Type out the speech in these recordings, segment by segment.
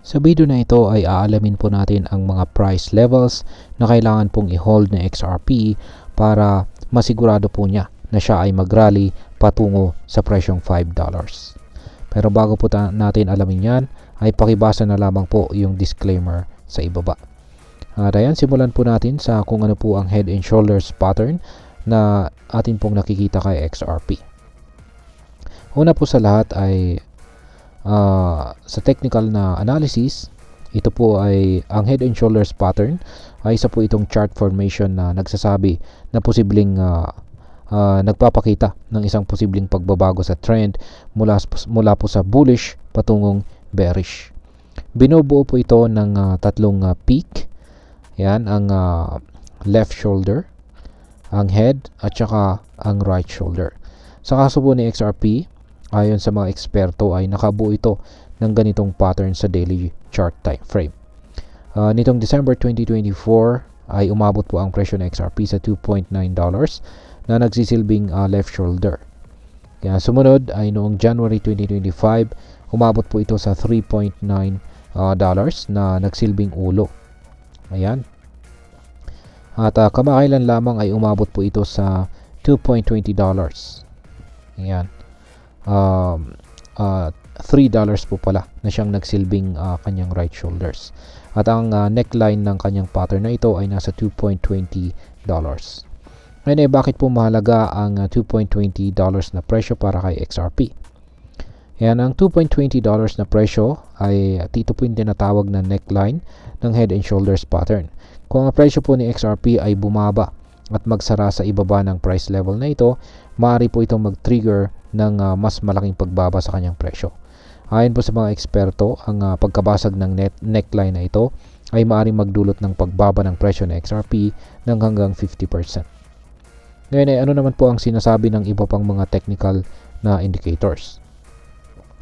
Sa video na ito ay aalamin po natin ang mga price levels na kailangan pong i-hold na XRP para masigurado po niya na siya ay mag-rally patungo sa presyong $5. Pero bago po natin alamin yan, ay pakibasa na lamang po yung disclaimer sa ibaba. At ayan, simulan po natin sa kung ano po ang head and shoulders pattern na atin pong nakikita kay XRP. Una po sa lahat ay sa technical na analysis, ito po ay ang head and shoulders pattern ay isa po itong chart formation na nagsasabi na posibleng nagpapakita ng isang posibleng pagbabago sa trend mula po sa bullish patungong bearish. Binubuo po ito ng tatlong peak. Yan ang left shoulder, ang head at saka ang right shoulder. Sa kaso po ni XRP, ayon sa mga eksperto ay nakabuo ito ng ganitong pattern sa daily chart time frame. Nitong December 2024 ay umabot po ang presyo ng XRP sa $2.9 na nagsisilbing left shoulder. Kaya sumunod ay noong January 2025, umabot po ito sa $3.9 na nagsilbing ulo. Ayan. At kamakailan lamang ay umabot po ito sa $2.20. Ayan. $3 po pala na siyang nagsilbing kanyang right shoulders. At ang neckline ng kanyang pattern na ito ay nasa $2.20. Ngayon bakit po mahalaga ang $2.20 na presyo para kay XRP? Yan, ang $2.20 na presyo ay ito po yung tinatawag na neckline ng head and shoulders pattern. Kung ang presyo po ni XRP ay bumaba at magsara sa ibaba ng price level na ito, maaari po itong mag-trigger ng mas malaking pagbaba sa kanyang presyo. Ayon po sa mga eksperto, ang pagkabasag ng neckline na ito ay maaaring magdulot ng pagbaba ng presyo ng XRP ng hanggang 50%. Ngayon ano naman po ang sinasabi ng iba pang mga technical na indicators?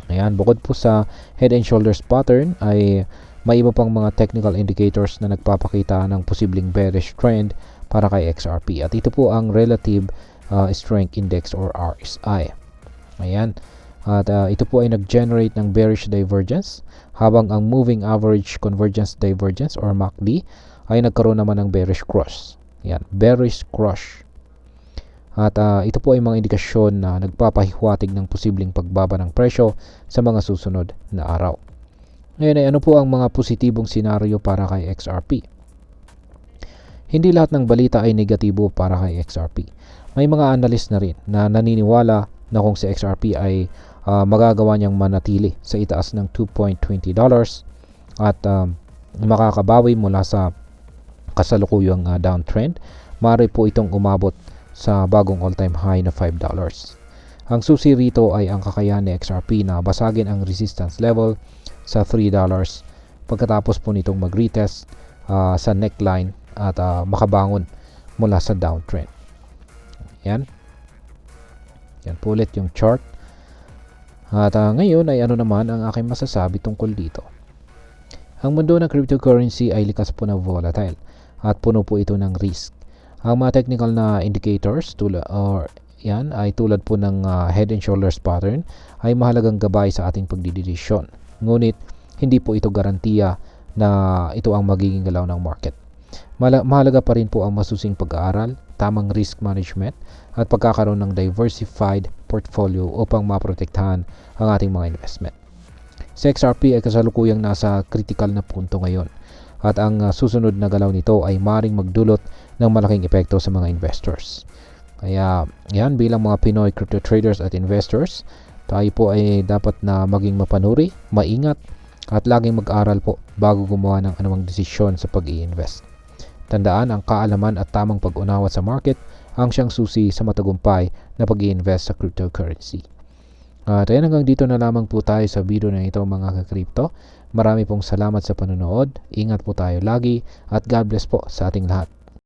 Ayan, bukod po sa head and shoulders pattern ay may iba pang mga technical indicators na nagpapakita ng posibleng bearish trend para kay XRP. At ito po ang Relative Strength Index or RSI. Ayan. At ito po ay nag-generate ng bearish divergence habang ang Moving Average Convergence Divergence or MACD ay nagkaroon naman ng bearish cross. Ayan, bearish cross. At ito po ay mga indikasyon na nagpapahiwatig ng posibleng pagbaba ng presyo sa mga susunod na araw. Ngayon ano po ang mga positibong senaryo para kay XRP? Hindi lahat ng balita ay negatibo para kay XRP. May mga analyst na rin na naniniwala na kung si XRP ay magagawa niyang manatili sa itaas ng $2.20 at makakabawi mula sa kasalukuyang downtrend, maaari po itong umabot sa bagong all-time high na $5. Ang susi rito ay ang kakayahan ni XRP na basagin ang resistance level sa $3 pagkatapos po nitong mag-retest sa neckline at makabangon mula sa downtrend. Yan. Yan po ulit yung chart. At ngayon ay ano naman ang aking masasabi tungkol dito. Ang mundo ng cryptocurrency ay likas po na volatile at puno po ito ng risk. Ang mga technical na indicators ay tulad po ng head and shoulders pattern ay mahalagang gabay sa ating pagdidesisyon. Ngunit hindi po ito garantiya na ito ang magiging galaw ng market. Mahalaga pa rin po ang masusing pag-aaral, tamang risk management at pagkakaroon ng diversified portfolio upang maprotektahan ang ating mga investment. Si XRP ay kasalukuyang nasa critical na punto ngayon at ang susunod na galaw nito ay maaaring magdulot ng malaking epekto sa mga investors. Kaya yan, bilang mga Pinoy crypto traders at investors, tayo po ay dapat na maging mapanuri, maingat at laging mag-aral po bago gumawa ng anumang desisyon sa pag-i-invest. Tandaan, ang kaalaman at tamang pag-unawa sa market ang siyang susi sa matagumpay na pag-i-invest sa cryptocurrency. At ayan, hanggang dito na lamang po tayo sa video na ito mga ka-crypto. Marami pong salamat sa panonood. Ingat po tayo lagi at God bless po sa ating lahat.